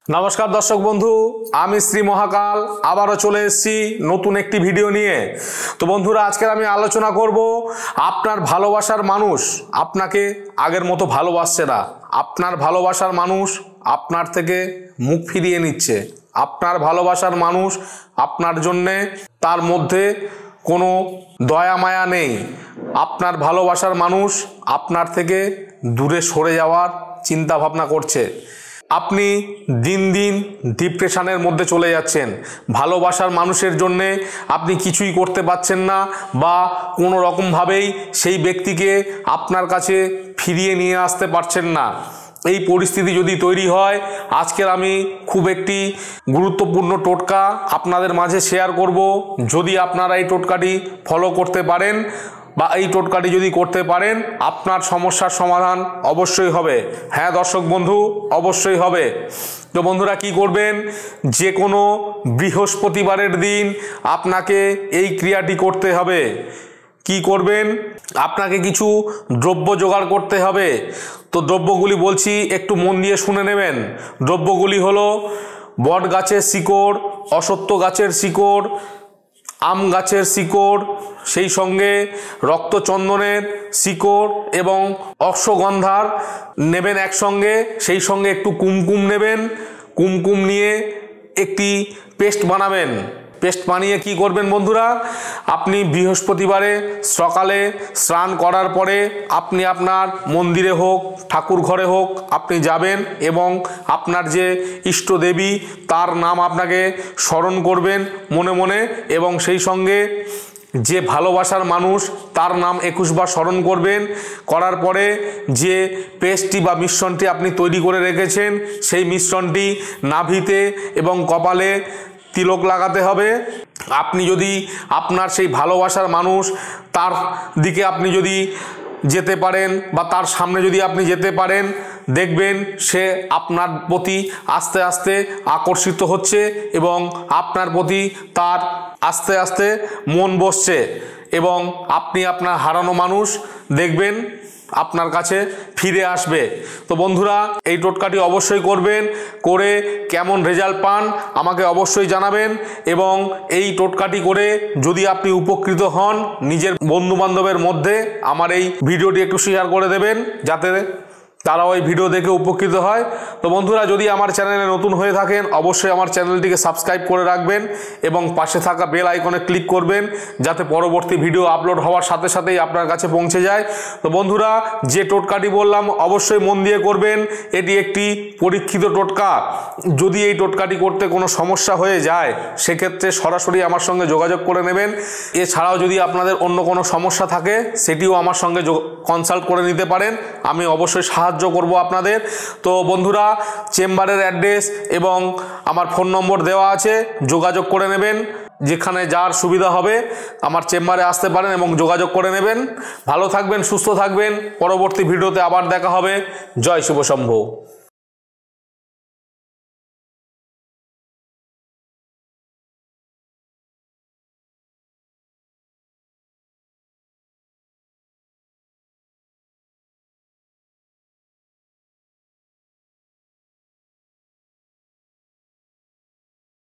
नमस्कार दर्शक बंधु आमी श्री महाकाल आबारो चले एसेছি नतून एकटी भिडियो निये। तो बंधुरा आजकेर आमी आलोचना करब आपनार भालोबासार मानुष आपनाके आगेर मतो भालोबासছে ना, आपनार भालोबासार मानुष आपनार थेके मुख फिरिয়ে निচ্ছে, आपनार भालोबासार मानुष आपनार जन्य तार मধ্যে কোনো दया माया নেই, आपनार भालोबासार मानुष आपनार थेके दूरे सरे जाওয়ার चिंता भावना करছে। আপনি দিন দিন ডিপ্রেশনের মধ্যে চলে যাচ্ছেন, ভালোবাসার মানুষের জন্য আপনি কিছুই করতে পারছেন না বা কোনো রকম ভাবেই সেই ব্যক্তিকে আপনার কাছে ফিরিয়ে নিয়ে আসতে পারছেন না। এই পরিস্থিতি যদি তৈরি হয়, আজকের আমি খুব একটি গুরুত্বপূর্ণ টোটকা আপনাদের মাঝে শেয়ার করব। যদি আপনারা এই টোটকাটি ফলো করতে পারেন বা এই টোটকাটি যদি করতে পারেন আপনার সমস্যার সমাধান অবশ্যই হবে। হ্যাঁ দর্শক বন্ধু, অবশ্যই হবে। তো বন্ধুরা কি করবেন, যে কোনো বৃহস্পতিবারের দিন আপনাকে এই ক্রিয়াটি করতে হবে। কি করবেন, আপনাকে কিছু দ্রব্য জোগাড় করতে হবে। তো দ্রব্যগুলি বলছি, একটু মন দিয়ে শুনে নেবেন। দ্রব্যগুলি হলো বট গাছের শিকড়, অশ্বত্থ গাছের শিকড়, আম গাছের শিকড়, সেই সঙ্গে রক্তচন্দনের শিকড় এবং অশ্বগন্ধার নেবেন একসঙ্গে। সেই সঙ্গে একটু কুমকুম নেবেন, কুমকুম নিয়ে একটি পেস্ট বানাবেন। পেস্ট বানিয়ে কি করবেন বন্ধুরা, আপনি বৃহস্পতিবারে সকালে স্নান করার পরে আপনি আপনার মন্দিরে হোক ঠাকুর ঘরে হোক আপনি যাবেন এবং আপনার যে ইষ্ট দেবী তার নাম আপনাকে স্মরণ করবেন মনে মনে, এবং সেই সঙ্গে যে ভালোবাসার মানুষ তার নাম 21 বার স্মরণ করবেন। করার পরে যে পেস্টটি বা মিশ্রণটি আপনি তৈরি করে রেখেছেন সেই মিশ্রণটি নাভিতে এবং কপালে তিলক লাগাতে হবে। আপনি যদি আপনার সেই ভালোবাসার মানুষ তার দিকে আপনি যদি যেতে পারেন বা তার সামনে যদি আপনি যেতে পারেন, দেখবেন সে আপনার প্রতি আস্তে আস্তে আকর্ষিত হচ্ছে এবং আপনার প্রতি তার আস্তে আস্তে মন বসছে এবং আপনি আপনার হারানো মানুষ দেখবেন আপনার কাছে ফিরে আসবে। তো বন্ধুরা এই টোটকাটি অবশ্যই করবেন, করে কেমন রেজাল্ট পান আমাকে অবশ্যই জানাবেন। এবং এই টোটকাটি করে যদি আপনি উপকৃত হন, নিজের বন্ধু বান্ধবের মধ্যে আমার এই ভিডিওটি একটু শেয়ার করে দেবেন যাতে তারাও এই ভিডিও দেখে উপকৃত হয়। তো বন্ধুরা যদি আমার চ্যানেলে নতুন হয়ে থাকেন অবশ্যই আমার চ্যানেলটিকে সাবস্ক্রাইব করে রাখবেন এবং পাশে থাকা বেল আইকনে ক্লিক করবেন যাতে পরবর্তী ভিডিও আপলোড হওয়ার সাথে সাথেই আপনার কাছে পৌঁছে যায়। তো বন্ধুরা যে টোটকাটি বললাম অবশ্যই মন দিয়ে করবেন, এটি একটি পরীক্ষিত টোটকা। যদি এই টোটকাটি করতে কোনো সমস্যা হয়ে যায় সেক্ষেত্রে সরাসরি আমার সঙ্গে যোগাযোগ করে নেবেন। এছাড়াও যদি আপনাদের অন্য কোনো সমস্যা থাকে সেটিও আমার সঙ্গে কনসাল্ট করে নিতে পারেন, আমি অবশ্যই সাহায্য করব আপনাদের। তো বন্ধুরা চেম্বারের অ্যাড্রেস এবং আমার ফোন নম্বর দেওয়া আছে, যোগাযোগ করে নেবেন। যেখানে যার সুবিধা হবে আমার চেম্বারে আসতে পারেন এবং যোগাযোগ করে নেবেন। ভালো থাকবেন, সুস্থ থাকবেন। পরবর্তী ভিডিওতে আবার দেখা হবে। জয় শিব শম্ভু।